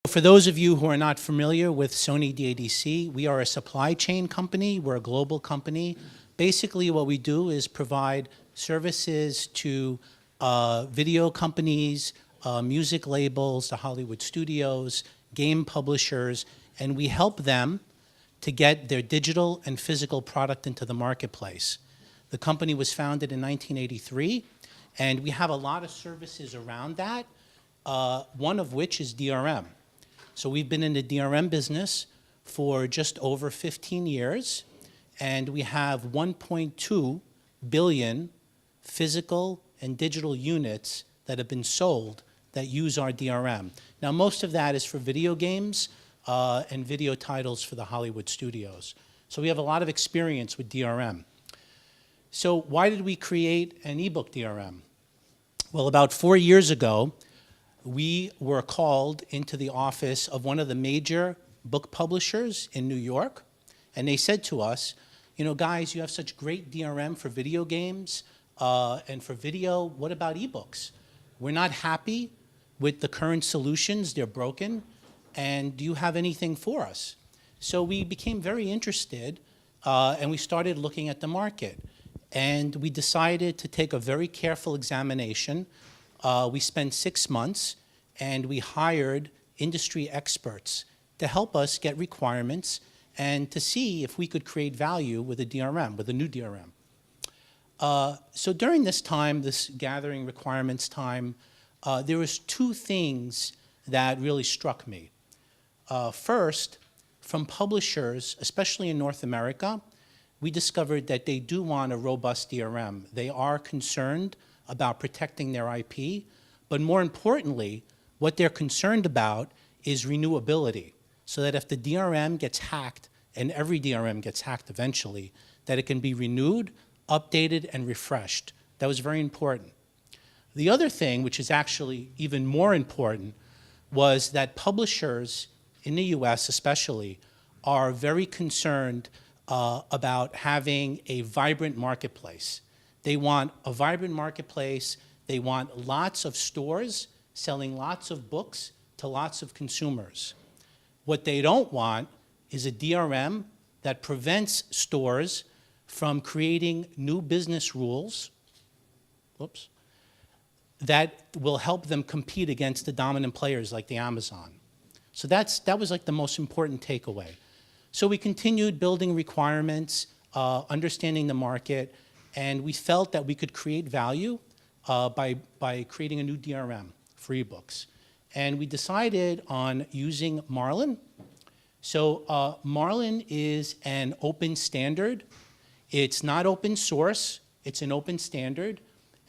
For those of you who are not familiar with Sony DADC, we are a supply chain company. We're a global company. Basically, what we do is provide services to video companies, music labels, the Hollywood studios, game publishers, and we help them to get their digital and physical product into the marketplace. The company was founded in 1983, and we have a lot of services around that, one of which is DRM. So we've been in the DRM business for just over 15 years, and we have 1.2 billion physical and digital units that have been sold that use our DRM. Now, most of that is for video games and video titles for the Hollywood studios. So we have a lot of experience with DRM. So why did we create an ebook DRM? Well, about 4 years ago, we were called into the office of one of the major book publishers in New York, and they said to us, you know, guys, you have such great DRM for video games and for video, what about ebooks? We're not happy with the current solutions, they're broken, and do you have anything for us? So we became very interested and we started looking at the market. And we decided to take a very careful examination. We spent 6 months, and we hired industry experts to help us get requirements and to see if we could create value with a DRM, with a new DRM. So during this time, this gathering requirements time, there was 2 things that really struck me. First, from publishers, especially in North America, we discovered that they do want a robust DRM. They are concerned about protecting their IP, but more importantly, what they're concerned about is renewability, so that if the DRM gets hacked, and every DRM gets hacked eventually, that it can be renewed, updated, and refreshed. That was very important. The other thing, which is actually even more important, was that publishers in the US especially are very concerned about having a vibrant marketplace. They want a vibrant marketplace. They want lots of stores selling lots of books to lots of consumers. What they don't want is a DRM that prevents stores from creating new business rules, that will help them compete against the dominant players like the Amazon. So that was like the most important takeaway. So we continued building requirements, understanding the market, and we felt that we could create value by creating a new DRM for ebooks. And we decided on using Marlin. So Marlin is an open standard. It's not open source, it's an open standard,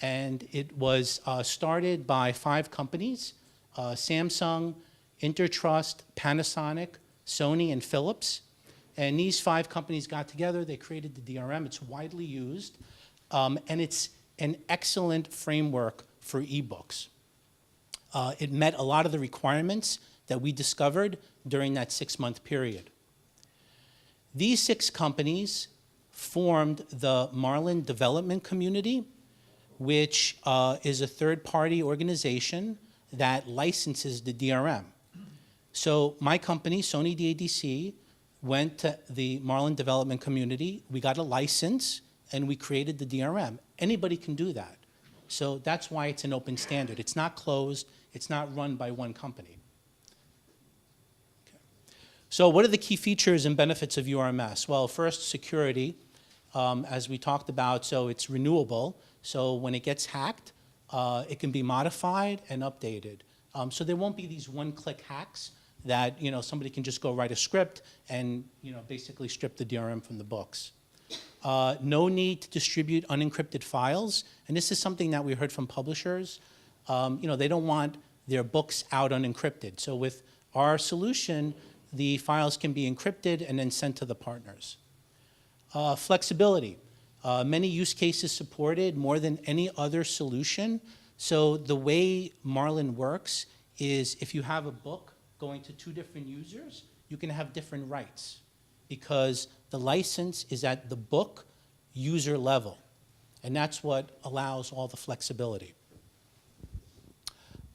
and it was started by 5 companies, Samsung, Intertrust, Panasonic, Sony, and Philips. And these 5 companies got together, they created the DRM. It's widely used, and it's an excellent framework for ebooks. It met a lot of the requirements that we discovered during that 6-month period. These 6 companies formed the Marlin development community, which is a third-party organization that licenses the DRM. So my company, Sony DADC, went to the Marlin development community, we got a license, and we created the DRM. Anybody can do that. So that's why it's an open standard. It's not closed, it's not run by one company. Okay. So what are the key features and benefits of URMS? Well, first, security, as we talked about, so it's renewable. So when it gets hacked, it can be modified and updated. So there won't be these one-click hacks that somebody can just go write a script and basically strip the DRM from the books. No need to distribute unencrypted files, and this is something that we heard from publishers. They don't want their books out unencrypted. So with our solution, the files can be encrypted and then sent to the partners. Flexibility. Many use cases supported, more than any other solution. So the way Marlin works is if you have a book going to 2 different users, you can have different rights because the license is at the book user level. And that's what allows all the flexibility.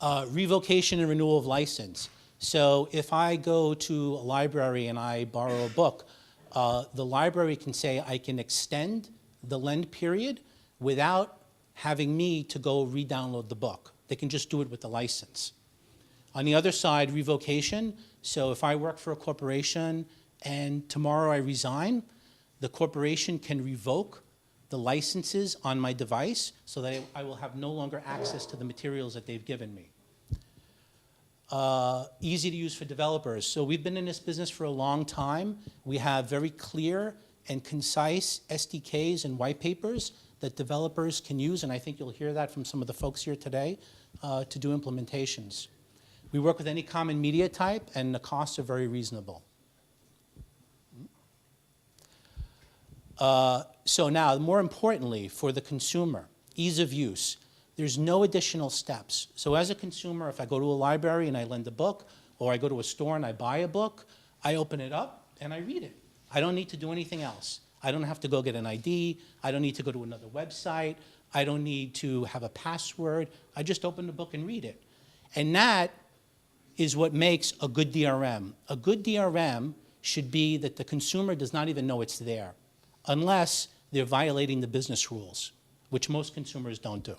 Revocation and renewal of license. So if I go to a library and I borrow a book, the library can say I can extend the lend period without having me to go re-download the book. They can just do it with the license. On the other side, revocation. So if I work for a corporation and tomorrow I resign, the corporation can revoke the licenses on my device so that I will have no longer access to the materials that they've given me. Easy to use for developers. So we've been in this business for a long time. We have very clear and concise SDKs and white papers that developers can use, and I think you'll hear that from some of the folks here today, to do implementations. We work with any common media type, and the costs are very reasonable. So now, more importantly, for the consumer, ease of use. There's no additional steps. So as a consumer, if I go to a library and I lend a book, or I go to a store and I buy a book, I open it up and I read it. I don't need to do anything else. I don't have to go get an ID. I don't need to go to another website. I don't need to have a password. I just open the book and read it. And that is what makes a good DRM. A good DRM should be that the consumer does not even know it's there, unless they're violating the business rules, which most consumers don't do.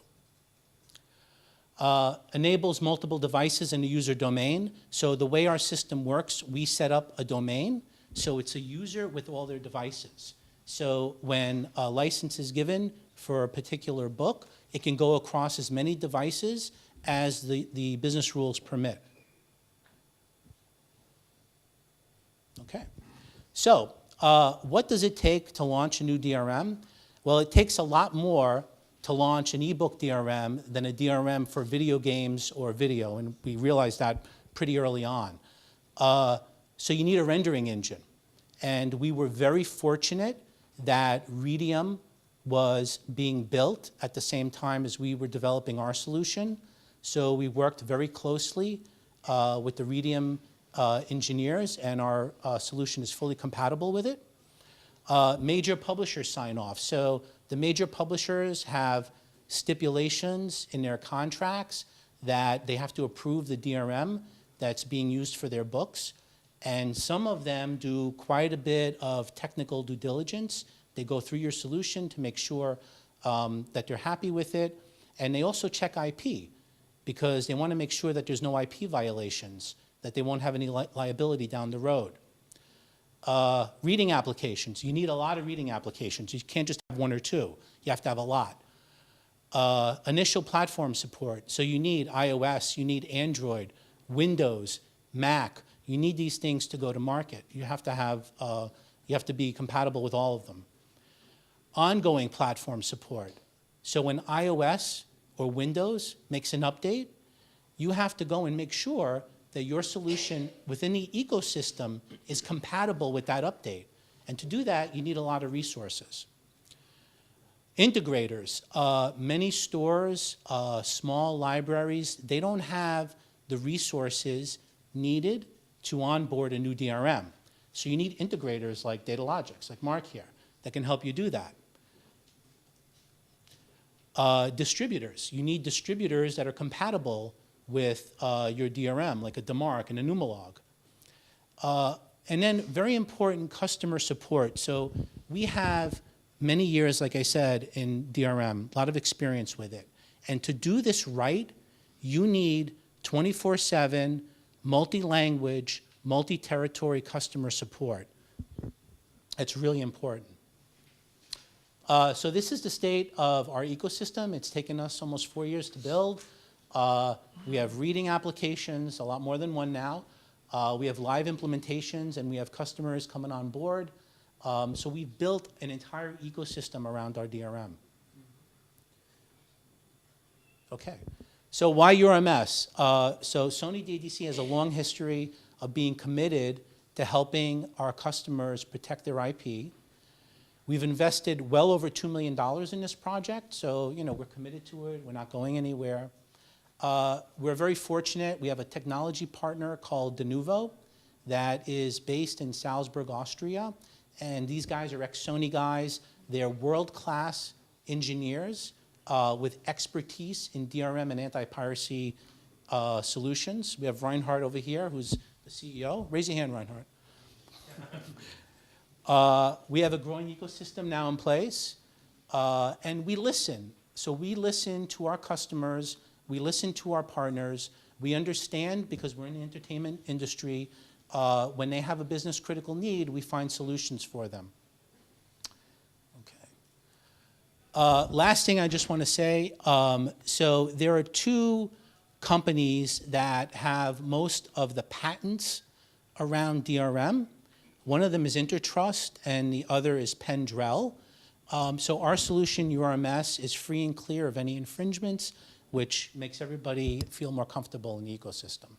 Enables multiple devices in the user domain. So the way our system works, we set up a domain, so it's a user with all their devices. So when a license is given for a particular book, it can go across as many devices as the business rules permit. Okay. So what does it take to launch a new DRM? Well, it takes a lot more to launch an ebook DRM than a DRM for video games or video, and we realized that pretty early on. So you need a rendering engine. And we were very fortunate that Redium was being built at the same time as we were developing our solution. So we worked very closely with the Redium engineers, and our solution is fully compatible with it. Major publishers sign off. So the major publishers have stipulations in their contracts that they have to approve the DRM that's being used for their books. And some of them do quite a bit of technical due diligence. They go through your solution to make sure that they're happy with it. And they also check IP, because they want to make sure that there's no IP violations, that they won't have any liability down the road. Reading applications. You need a lot of reading applications. You can't just have one or two. You have to have a lot. Initial platform support. So you need iOS, you need Android, Windows, Mac. You need these things to go to market. You have to be compatible with all of them. Ongoing platform support. So when iOS or Windows makes an update, you have to go and make sure that your solution within the ecosystem is compatible with that update. And to do that, you need a lot of resources. Integrators. Many stores, small libraries, they don't have the resources needed to onboard a new DRM. So you need integrators like Datalogics, like Mark here, that can help you do that. Distributors. You need distributors that are compatible with your DRM, like a DMARC and a Numilog. And then very important, customer support. So we have many years, like I said, in DRM, a lot of experience with it. And to do this right, you need 24/7, multi-language, multi-territory customer support. It's really important. So this is the state of our ecosystem. It's taken us almost 4 years to build. We have reading applications, a lot more than one now. We have live implementations, and we have customers coming on board. So we've built an entire ecosystem around our DRM. Okay, so why URMS? So Sony DADC has a long history of being committed to helping our customers protect their IP. We've invested well over $2 million in this project, so we're committed to it. We're not going anywhere. We're very fortunate. We have a technology partner called Denuvo that is based in Salzburg, Austria. And these guys are ex-Sony guys. They're world-class engineers with expertise in DRM and anti-piracy solutions. We have Reinhardt over here, who's the CEO. Raise your hand, Reinhardt. We have a growing ecosystem now in place, and we listen. So we listen to our customers, we listen to our partners, we understand, because we're in the entertainment industry, when they have a business critical need, we find solutions for them. Okay. Last thing I just want to say, so there are two companies that have most of the patents around DRM. One of them is Intertrust, and the other is Pendrell. So our solution, URMS, is free and clear of any infringements, which makes everybody feel more comfortable in the ecosystem.